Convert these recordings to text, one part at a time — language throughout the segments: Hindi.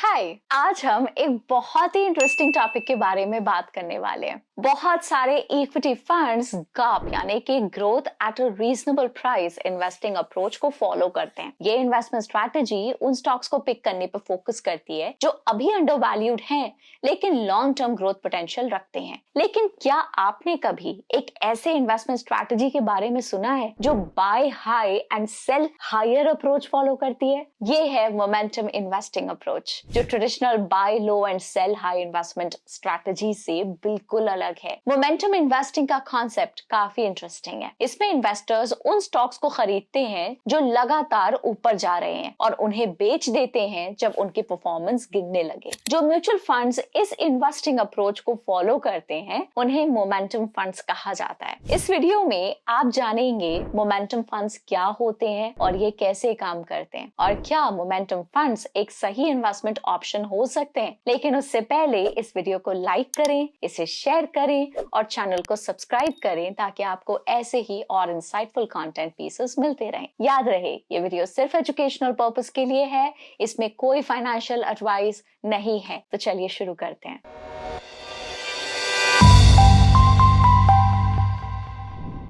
हाय, आज हम एक बहुत ही इंटरेस्टिंग टॉपिक के बारे में बात करने वाले हैं। बहुत सारे इक्विटी फंड्स गॉप यानी कि growth at a reasonable price investing approach को फॉलो करते हैं। ये इन्वेस्टमेंट स्ट्रैटेजी उन स्टॉक्स को पिक करने पर फोकस करती है जो अभी अंडरवैल्यूड हैं लेकिन लॉन्ग टर्म ग्रोथ पोटेंशियल रखते हैं। लेकिन क्या आपने कभी एक ऐसे इन्वेस्टमेंट स्ट्रैटेजी के बारे में सुना है जो buy high and sell higher approach follow करती है? ये है मोमेंटम इन्वेस्टिंग अप्रोच, जो traditional buy low and sell high investment strategy से बिल्कुल अलग है। मोमेंटम इन्वेस्टिंग का कॉन्सेप्ट काफी इंटरेस्टिंग है। इसमें इन्वेस्टर्स उन स्टॉक्स को खरीदते हैं जो लगातार ऊपर जा रहे हैं और उन्हें बेच देते हैं जब उनकी परफॉर्मेंस गिरने लगे। जो म्यूचुअल फंड्स इस इन्वेस्टिंग अप्रोच को फॉलो करते हैं उन्हें मोमेंटम फंड्स कहा जाता है। इस वीडियो में आप जानेंगे मोमेंटम फंड्स क्या होते हैं और ये कैसे काम करते हैं और क्या मोमेंटम फंड्स एक सही इन्वेस्टमेंट ऑप्शन हो सकते हैं। लेकिन उससे पहले इस वीडियो को लाइक करें, इसे शेयर करें और चैनल को सब्सक्राइब करें ताकि आपको ऐसे ही और इंसाइटफुल कंटेंट पीसेस मिलते रहें। याद रहे, ये वीडियो सिर्फ एजुकेशनल पर्पस के लिए है, इसमें कोई फाइनेंशियल एडवाइस नहीं है। तो चलिए शुरू करते हैं।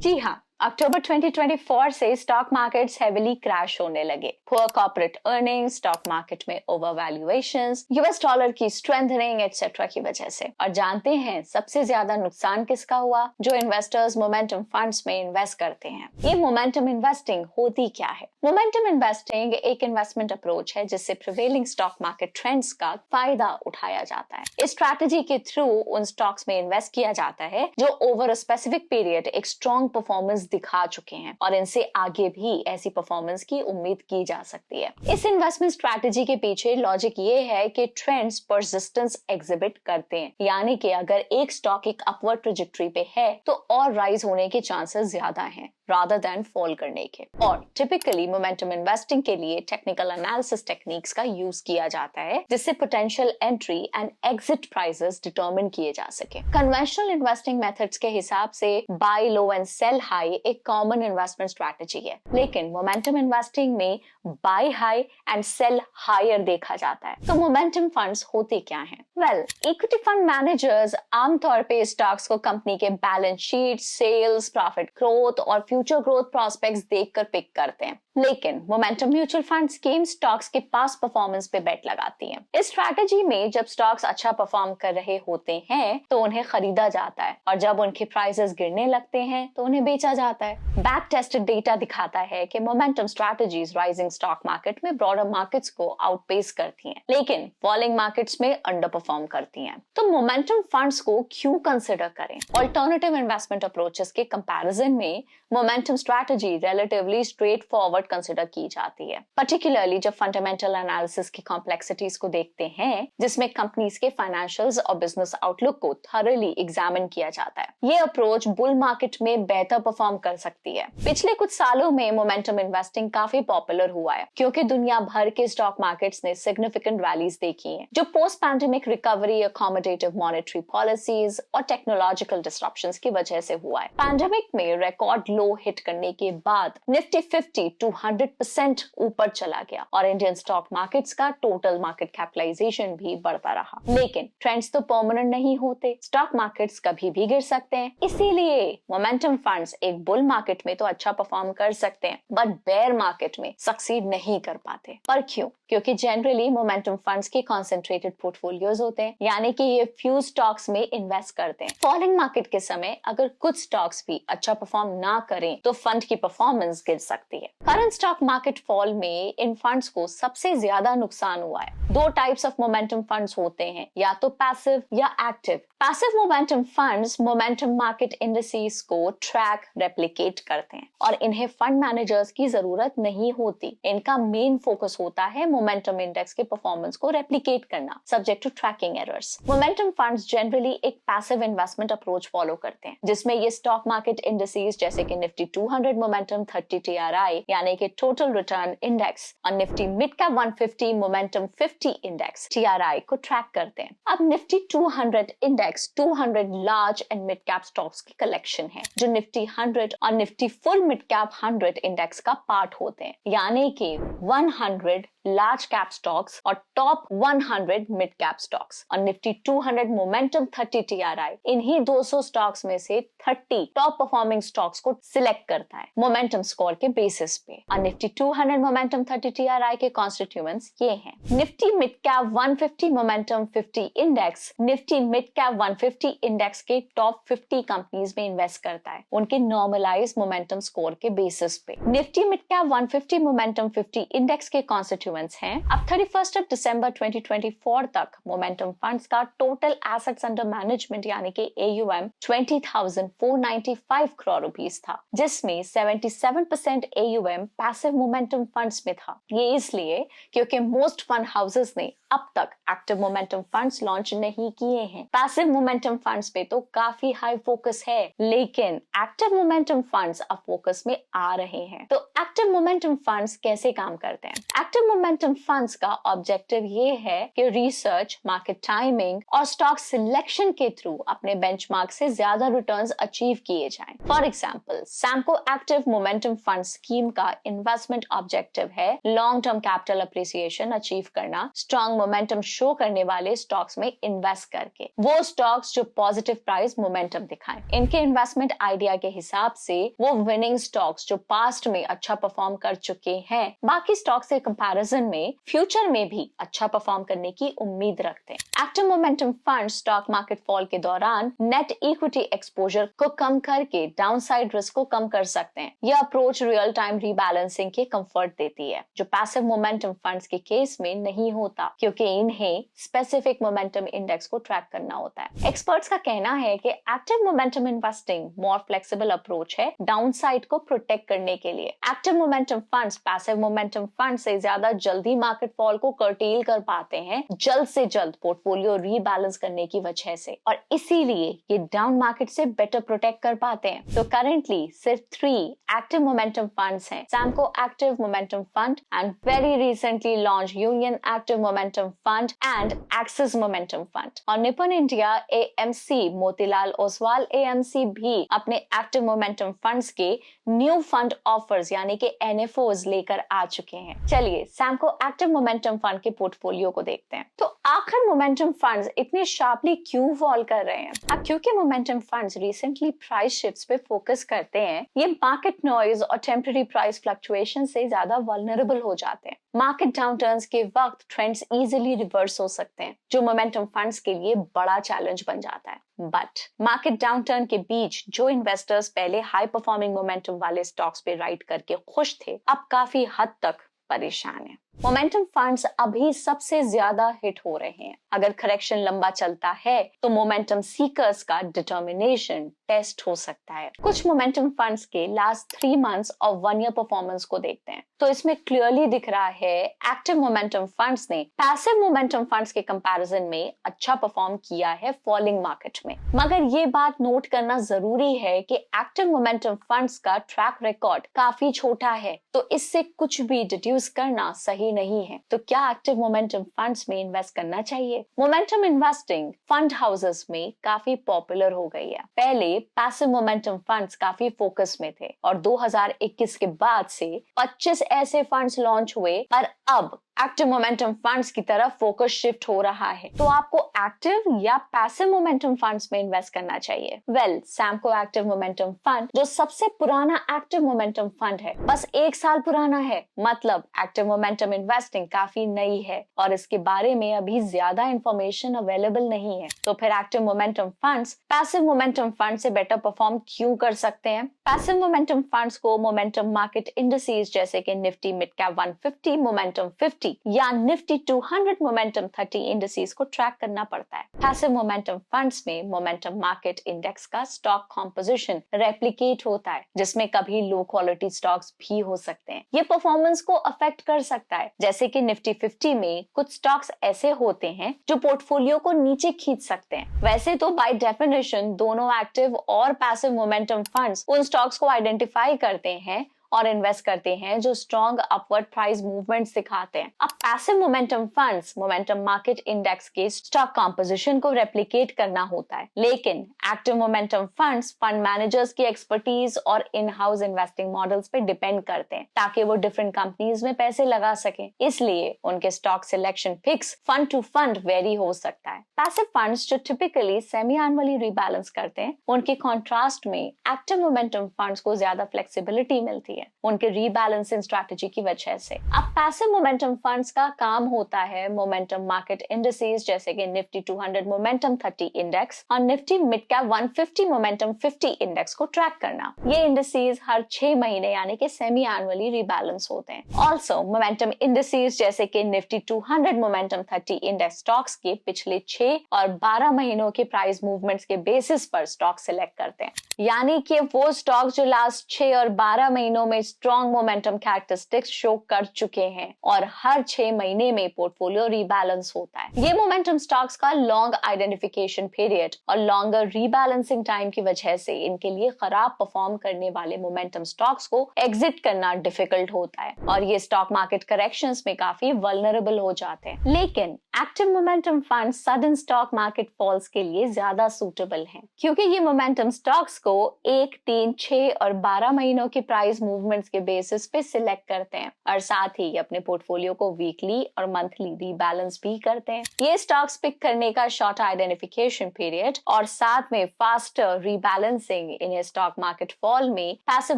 जी हाँ, अक्टूबर 2024 से स्टॉक मार्केट्स हेविली क्रैश होने लगे। Poor corporate earnings, stock market में ओवर वैल्यूएशंस, यूएस डॉलर की स्ट्रेंथनिंग एटसेट्रा की वजह से। और जानते हैं सबसे ज्यादा नुकसान किसका हुआ? जो इन्वेस्टर्स मोमेंटम फंड्स में इन्वेस्ट करते हैं। ये मोमेंटम इन्वेस्टिंग होती क्या है? मोमेंटम इन्वेस्टिंग एक इन्वेस्टमेंट अप्रोच है जिससे प्रिवेलिंग स्टॉक मार्केट ट्रेंड्स का फायदा उठाया जाता है। इस स्ट्रैटेजी के थ्रू उन स्टॉक्स में इन्वेस्ट किया जाता है जो ओवर अ स्पेसिफिक पीरियड एक स्ट्रॉन्ग परफॉर्मेंस दिखा चुके हैं और इनसे आगे भी ऐसी परफॉर्मेंस की उम्मीद की जा सकती है। इस इन्वेस्टमेंट स्ट्रैटेजी के पीछे लॉजिक ये है कि ट्रेंड्स परसिस्टेंस एग्जिबिट करते हैं, यानी कि अगर एक स्टॉक एक अपवर्ड ट्रेजेक्टरी पे है तो और राइज होने के चांसेस ज्यादा हैं rather than fall करने के। और टिपिकली मोमेंटम इन्वेस्टिंग के लिए टेक्निकल एनालिसिस टेक्निक्स का यूज किया जाता है जिससे potential entry and exit prices determine किए जा सके। कन्वेंशनल इन्वेस्टिंग मेथड्स के हिसाब से buy low and sell high एक कॉमन इन्वेस्टमेंट स्ट्रैटेजी है, लेकिन मोमेंटम इन्वेस्टिंग में buy high and sell higher देखा जाता है। तो मोमेंटम फंड्स होते क्या हैं? वेल, इक्विटी फंड मैनेजर्स आमतौर पे स्टॉक्स को कंपनी के balance sheet, sales, profit growth और फ्यूचर ग्रोथ प्रोस्पेक्ट्स देखकर पिक करते हैं। लेकिन momentum mutual fund scheme stocks के पास परफॉर्मेंस पे बेट लगाती हैं। इस स्ट्रैटेजी में जब स्टॉक्स अच्छा परफॉर्म कर रहे होते हैं तो उन्हें खरीदा जाता है और जब उनके प्राइसेस गिरने लगते हैं तो उन्हें बेचा जाता है। बैक टेस्टेड डेटा दिखाता है कि momentum strategies rising stock market में ब्रॉडर मार्केट्स को आउटपेस करती हैं, लेकिन फॉलिंग मार्केट्स में अंडर परफॉर्म करती हैं। तो मोमेंटम फंड्स को क्यों कंसिडर करें? ऑल्टरनेटिव इन्वेस्टमेंट अप्रोचेस के कंपैरिजन में momentum strategy relatively straight forward consider की जाती है, पर्टिकुलरली जब फंडामेंटल एनालिसिस की कॉम्प्लेक्सिटीज को देखते हैं जिसमें कंपनीज के फाइनेंशियल्स और बिजनेस आउटलुक को थॉरली एग्जामिन किया जाता है। ये अप्रोच बुल मार्केट में बेहतर परफॉर्म कर सकती है। पिछले कुछ सालों में मोमेंटम इन्वेस्टिंग काफी पॉपुलर हुआ है क्योंकि दुनिया भर के स्टॉक मार्केट्स ने सिग्निफिकेंट रैलीज देखी हैं जो post pandemic recovery, accommodative monetary policies और टेक्नोलॉजिकल डिस्ट्रप्शंस की वजह से हुआ है। पैंडेमिक में रिकॉर्ड लो हिट करने के बाद निफ्टी 50 टू 100% ऊपर चला गया और इंडियन स्टॉक मार्केट्स का टोटल मार्केट कैपिटलाइजेशन भी बढ़ता रहा। लेकिन ट्रेंड्स तो परमानेंट नहीं होते, स्टॉक मार्केट्स कभी भी गिर सकते हैं। इसीलिए मोमेंटम फंड्स एक बुल मार्केट में तो अच्छा परफॉर्म कर सकते हैं बट बेयर मार्केट में सक्सीड नहीं कर पाते। पर क्यों? क्योंकि जनरली मोमेंटम फंड्स के कॉन्सेंट्रेटेड पोर्टफोलियोज होते हैं, यानी कि ये फ्यू स्टॉक्स में इन्वेस्ट करते हैं। फॉलिंग मार्केट के समय अगर कुछ स्टॉक्स भी अच्छा परफॉर्म ना करें तो फंड की परफॉर्मेंस गिर सकती है। करंट स्टॉक मार्केट फॉल में इन फंड्स को सबसे ज्यादा नुकसान हुआ है। दो टाइप्स ऑफ मोमेंटम फंड्स होते हैं, या तो पैसिव या active. Passive momentum funds momentum market indices को ट्रैक, रेप्लिकेट करते हैं और इन्हें फंड मैनेजर्स की जरूरत नहीं होती। इनका मेन फोकस होता है मोमेंटम इंडेक्स के परफॉर्मेंस को रेप्लिकेट करना, subject to tracking errors. Momentum funds generally एक पैसिव इन्वेस्टमेंट अप्रोच फॉलो करते हैं जिसमें ये स्टॉक मार्केट इंडिसेस जैसे कि निफ्टी 200 मोमेंटम 30 TRI यानी कि टोटल रिटर्न इंडेक्स और Nifty mid cap 150 momentum 50 index TRI को ट्रैक करते हैं। अब Nifty 200 index index 200 large and mid cap stocks की कलेक्शन है जो निफ्टी 100 और Nifty full mid cap 100 index का पार्ट होते हैं, यानी कि 100 लार्ज कैप स्टॉक्स और टॉप 100 मिड कैप स्टॉक्स और निफ्टी 200 मोमेंटम 30 टीआरआई इन्हीं 200 स्टॉक्स में से 30 टॉप परफॉर्मिंग स्टॉक्स को सिलेक्ट करता है मोमेंटम स्कोर के बेसिस पे। और निफ्टी 200 मोमेंटम 30 टीआरआई के कॉन्स्टिट्यूएंट्स ये हैं: Nifty mid cap 150 momentum 50 index Nifty mid cap 150 index के टॉप 50 कंपनीज में इन्वेस्ट करता है उनके नॉर्मलाइज मोमेंटम स्कोर के बेसिस पे। Nifty mid cap 150 momentum 50 index के कॉन्स्टिट्यूएंट्स हैं अब 31 दिसंबर 2024 तक मोमेंटम फंड्स का टोटल एसेट्स अंडर मैनेजमेंट यानी कि AUM 20,495 करोड़ रुपीस था, जिसमें 77% AUM पैसिव मोमेंटम फंड्स में था। ये इसलिए क्योंकि मोस्ट फंड हाउसेस ने अब तक एक्टिव मोमेंटम फंड्स लॉन्च नहीं किए हैं। पैसिव मोमेंटम फंड्स पे तो काफी हाई फोकस है, लेकिन एक्टिव मोमेंटम फंड्स अब फोकस में आ रहे हैं। तो एक्टिव मोमेंटम फंड्स कैसे काम करते हैं? एक्टिव मोमेंटम फंड्स का ऑब्जेक्टिव ये है कि रिसर्च, मार्केट टाइमिंग और स्टॉक सिलेक्शन के थ्रू अपने बेंचमार्क से ज्यादा रिटर्न्स अचीव किए जाएं। For example, Samco active momentum fund scheme का इन्वेस्टमेंट ऑब्जेक्टिव है long term capital appreciation achieve करना, स्ट्रॉन्ग मोमेंटम शो करने वाले स्टॉक्स में इन्वेस्ट करके, वो स्टॉक्स जो पॉजिटिव प्राइस मोमेंटम दिखाएं। इनके इन्वेस्टमेंट आइडिया के हिसाब से वो विनिंग स्टॉक्स जो पास्ट में अच्छा परफॉर्म कर चुके हैं बाकी स्टॉक्स के कंपैरिजन में फ्यूचर में भी अच्छा परफॉर्म करने की उम्मीद रखते हैं। Active momentum fund stock market fall के दौरान नेट इक्विटी एक्सपोजर को कम करके डाउनसाइड रिस्क को कम कर सकते हैं। यह अप्रोच रियल टाइम रीबैलेंसिंग के कंफर्ट देती है जो पैसिव मोमेंटम फंड्स के केस में नहीं होता, क्योंकि इन्हें स्पेसिफिक मोमेंटम इंडेक्स को ट्रैक करना होता है। एक्सपर्ट्स का कहना है कि active momentum investing more flexible approach है डाउनसाइड को प्रोटेक्ट करने के लिए। Active momentum funds passive momentum fund से ज्यादा जल्दी मार्केट फॉल को कर्टेल कर पाते हैं जल्द से जल्द पोर्टफोलियो रीबैलेंस करने की वजह से, और इसीलिए ये डाउन मार्केट से बेटर प्रोटेक्ट कर पाते हैं। तो करेंटली सिर्फ 3 एक्टिव मोमेंटम फंड्स हैं: Samco active momentum fund and very recently launch Union active momentum fund and Axis momentum fund. और Nippon India AMC Motilal Oswal AMC भी अपने एक्टिव मोमेंटम फंड्स के न्यू फंड ऑफर्स यानी कि NFOs लेकर आ चुके हैं। चलिए सैमको एक्टिव मोमेंटम फंड के पोर्टफोलियो को देखते हैं। तो आखिर मोमेंटम फंड्स इतने शार्पली क्यों फॉल कर रहे हैं? क्योंकि momentum funds recently price shifts पे फोकस करते हैं। ये मार्केट नॉइज और टेम्पररी प्राइस फ्लक्चुएशन से ज्यादा वल्नरेबल हो जाते हैं। मार्केट डाउनटर्न्स के वक्त ट्रेंड्स इजीली रिवर्स हो सकते हैं, जो मोमेंटम फंड्स के लिए बड़ा चैलेंज बन जाता है। बट मार्केट डाउनटर्न के बीच जो इन्वेस्टर्स पहले हाई परफॉर्मिंग मोमेंटम वाले स्टॉक्स पे राइड करके खुश थे, अब काफी हद तक परेशान है। मोमेंटम फंड्स अभी सबसे ज्यादा हिट हो रहे हैं। अगर करेक्शन लंबा चलता है तो मोमेंटम सीकर्स का डिटर्मिनेशन टेस्ट हो सकता है। कुछ मोमेंटम फंड्स के लास्ट 3 मंथ्स और 1 ईयर परफॉर्मेंस को देखते हैं तो इसमें क्लियरली दिख रहा है एक्टिव मोमेंटम फंड्स ने पैसिव मोमेंटम फंड्स के कंपैरिजन में अच्छा परफॉर्म किया है फॉलिंग मार्केट में। मगर ये बात नोट करना जरूरी है कि एक्टिव मोमेंटम फंड्स का ट्रैक रिकॉर्ड काफी छोटा है, तो इससे कुछ भी डिड्यूस करना सही नहीं है। तो क्या एक्टिव मोमेंटम फंड्स में इन्वेस्ट करना चाहिए? मोमेंटम इन्वेस्टिंग फंड हाउसेस में काफी पॉपुलर हो गई है। पहले पैसिव मोमेंटम फंड्स काफी फोकस में थे और 2021 के बाद से 25 ऐसे फंड्स लॉन्च हुए, पर अब एक्टिव मोमेंटम फंड्स की तरफ फोकस शिफ्ट हो रहा है। तो आपको एक्टिव या पैसिव मोमेंटम फंड्स में इन्वेस्ट करना चाहिए? Well, Samco active momentum fund जो सबसे पुराना एक्टिव मोमेंटम फंड है, बस 1 साल पुराना है। मतलब एक्टिव मोमेंटम इन्वेस्टिंग काफी नई है और इसके बारे में अभी ज्यादा इंफॉर्मेशन अवेलेबल नहीं है। तो फिर active momentum funds passive momentum fund से बेटर परफॉर्म क्यों कर सकते हैं? पैसिव मोमेंटम फंड्स को मोमेंटम मार्केट इंडिसेस जैसे कि निफ्टी मिड कैप 150, मोमेंटम 50 या निफ्टी 200 मोमेंटम 30 इंडिसेस को ट्रैक करना पड़ता है। पैसिव मोमेंटम फंड्स में मोमेंटम मार्केट इंडेक्स का स्टॉक कॉम्पोजिशन रेप्लिकेट होता है, जिसमें कभी लो क्वालिटी स्टॉक्स भी हो सकते हैं। ये परफॉर्मेंस को अफेक्ट कर सकता है, जैसे कि निफ्टी 50 में कुछ स्टॉक्स ऐसे होते हैं जो पोर्टफोलियो को नीचे खींच सकते हैं। वैसे तो बाय डेफिनेशन दोनों एक्टिव और पैसिव मोमेंटम फंड्स उन स्टॉक्स को आइडेंटिफाई करते हैं और इन्वेस्ट करते हैं जो स्ट्रॉन्ग अपवर्ड प्राइस मूवमेंट दिखाते हैं। अब passive momentum funds momentum market index के स्टॉक कॉम्पोजिशन को रेप्लिकेट करना होता है, लेकिन active momentum funds fund managers की एक्सपर्टीज और इन हाउस इन्वेस्टिंग मॉडल्स पे डिपेंड करते हैं ताकि वो डिफरेंट कंपनीज में पैसे लगा सकें। इसलिए उनके stock selection fix fund to fund vary हो सकता है। पैसिव फंड्स जो टिपिकली सेमी एनुअली रीबैलेंस करते हैं, उनके कॉन्ट्रास्ट में एक्टिव मोमेंटम फंड्स को ज्यादा फ्लेक्सिबिलिटी मिलती है उनके रीबैलेंसिंग स्ट्रैटेजी की वजह से। अब पैसिव मोमेंटम फंड्स का काम होता है मोमेंटम मार्केट इंडिसेस जैसे कि निफ्टी 200 मोमेंटम 30 इंडेक्स और Nifty mid cap 150 momentum 50 index को ट्रैक करना। ये इंडिसेस हर 6 महीने यानी कि सेमी एनुअली रीबैलेंस होते हैं। ऑल्सो मोमेंटम इंडिसेस जैसे कि निफ्टी 200 मोमेंटम 30 इंडेक्स स्टॉक्स के पिछले 6 और 12 महीनों के प्राइस मूवमेंट्स के बेसिस पर स्टॉक सिलेक्ट करते हैं, यानी कि वो स्टॉक जो लास्ट 6 और 12 महीनों में स्ट्रॉन्ग मोमेंटम कैरेक्टरिस्टिक्स शो कर चुके हैं और हर 6 महीने में पोर्टफोलियो रीबैलेंस होता है। ये मोमेंटम स्टॉक्स का लॉन्ग आइडेंटिफिकेशन पीरियड और लॉन्गर रीबैलेंसिंग टाइम की वजह से इनके लिए खराब परफॉर्म करने वाले मोमेंटम स्टॉक्स को एग्जिट करना डिफिकल्ट होता है और ये स्टॉक मार्केट करेक्शंस में काफी वल्नरेबल हो जाते हैं। लेकिन active momentum fund sudden stock market falls के लिए ज्यादा सूटेबल हैं, क्योंकि ये मोमेंटम स्टॉक्स को 1, 3, 6 और 12 महीनों की प्राइस मूवमेंट्स के बेसिस पे सिलेक्ट करते हैं और साथ ही अपने पोर्टफोलियो को वीकली और मंथली रीबैलेंस भी करते हैं। ये स्टॉक्स पिक करने का शॉर्ट आइडेंटिफिकेशन पीरियड और साथ में फास्टर रीबैलेंसिंग इन्हें स्टॉक मार्केट फॉल में पैसिव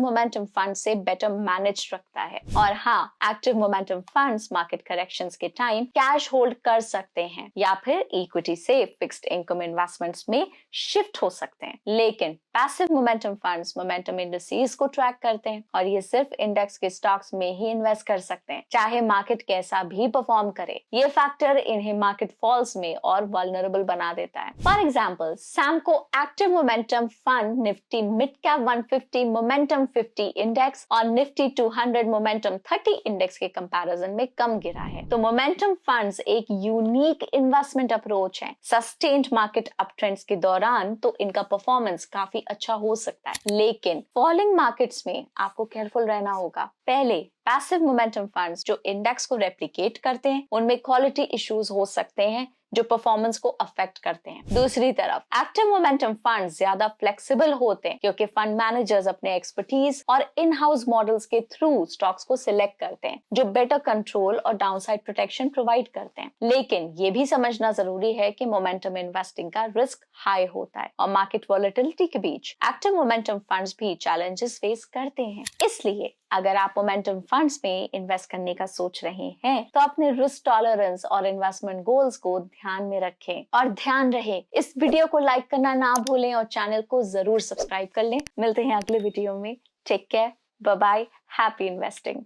मोमेंटम फंड से बेटर मैनेज रखता है। और हाँ, active momentum funds market corrections के टाइम कैश होल्ड कर सकते हैं या फिर इक्विटी से फिक्स्ड इनकम इन्वेस्टमेंट्स में शिफ्ट हो सकते हैं, लेकिन passive momentum funds momentum indices को ट्रैक करते हैं और ये सिर्फ इंडेक्स के स्टॉक्स में ही इन्वेस्ट कर सकते हैं, चाहे मार्केट कैसा भी परफॉर्म करे। ये फैक्टर इन्हें मार्केट फॉल्स में और वल्नरेबल बना देता है। For example, Samco active momentum fund Nifty mid cap 150 momentum 50 index और निफ्टी 200 मोमेंटम 30 इंडेक्स के कंपैरिजन में कम गिरा है। तो मोमेंटम फंड्स एक यूनिक इन्वेस्टमेंट अप्रोच है। सस्टेन्ड मार्केट अपट्रेंड्स के दौरान तो इनका परफॉर्मेंस काफी अच्छा हो सकता है, लेकिन फॉलिंग मार्केट्स में आपको केयरफुल रहना होगा। पहले, पैसिव मोमेंटम फंड्स जो इंडेक्स को रेप्लिकेट करते हैं उनमें क्वालिटी इश्यूज हो सकते हैं जो परफॉर्मेंस को अफेक्ट करते हैं। दूसरी तरफ एक्टिव मोमेंटम फंड्स ज्यादा फ्लेक्सिबल होते हैं क्योंकि फंड मैनेजर्स अपने एक्सपर्टीज और इन हाउस मॉडल्स के थ्रू स्टॉक्स को सिलेक्ट करते हैं जो बेटर कंट्रोल और डाउनसाइड प्रोटेक्शन प्रोवाइड करते हैं। लेकिन ये भी समझना जरूरी है कि मोमेंटम इन्वेस्टिंग का रिस्क हाई होता है और मार्केट वॉलेटिलिटी के बीच एक्टिव मोमेंटम फंड्स भी चैलेंजेस फेस करते हैं। इसलिए अगर आप मोमेंटम फंड्स में इन्वेस्ट करने का सोच रहे हैं तो अपने रिस्क टॉलरेंस और इन्वेस्टमेंट गोल्स को ध्यान में रखें और ध्यान रहे इस वीडियो को लाइक करना ना भूलें और चैनल को जरूर सब्सक्राइब कर लें। मिलते हैं अगले वीडियो में। Take care, bye bye, happy investing.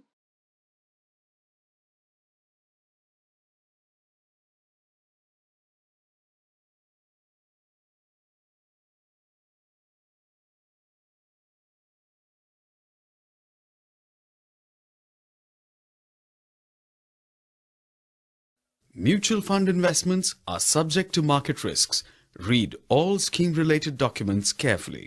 Mutual fund investments are subject to market risks. Read all scheme-related documents carefully.